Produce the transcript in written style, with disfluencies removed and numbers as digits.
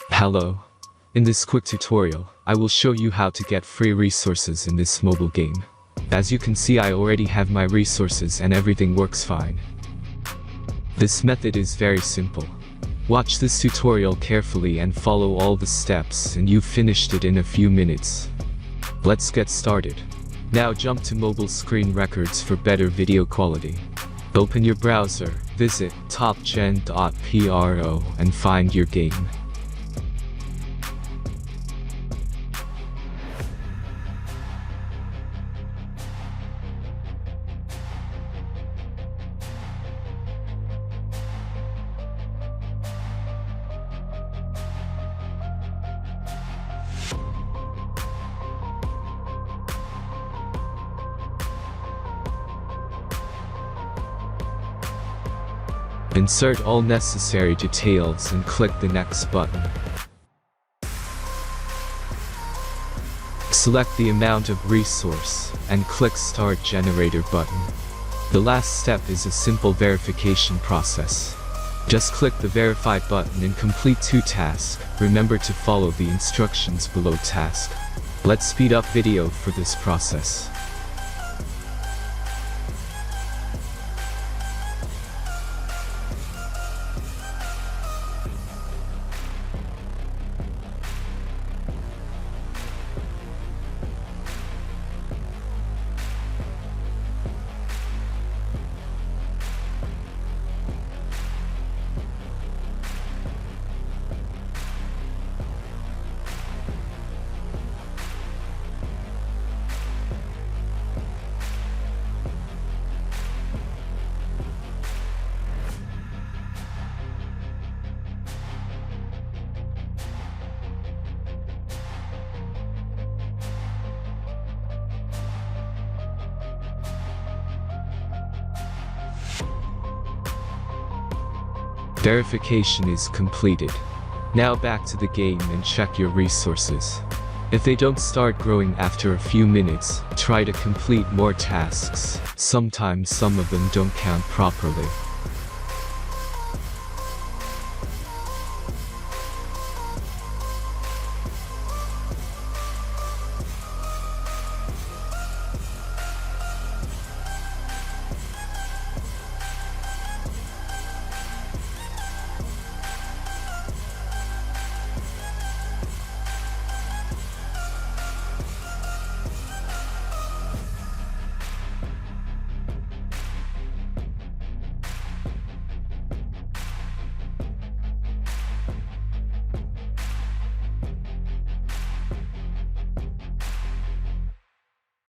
Hello. In this quick tutorial, I will show you how to get free resources in this mobile game. As you can see, I already have my resources and everything works fine. This method is very simple. Watch this tutorial carefully and follow all the steps and you've finished it in a few minutes. Let's get started. Now jump to mobile screen records for better video quality. Open your browser, visit topgen.pro and find your game. Insert all necessary details and click the next button. Select the amount of resource and click Start Generator button. The last step is a simple verification process. Just click the Verify button and complete 2 tasks. Remember to follow the instructions below task. Let's speed up video for this process. Verification is completed. Now back to the game and check your resources. If they don't start growing after a few minutes, try to complete more tasks. Sometimes some of them don't count properly.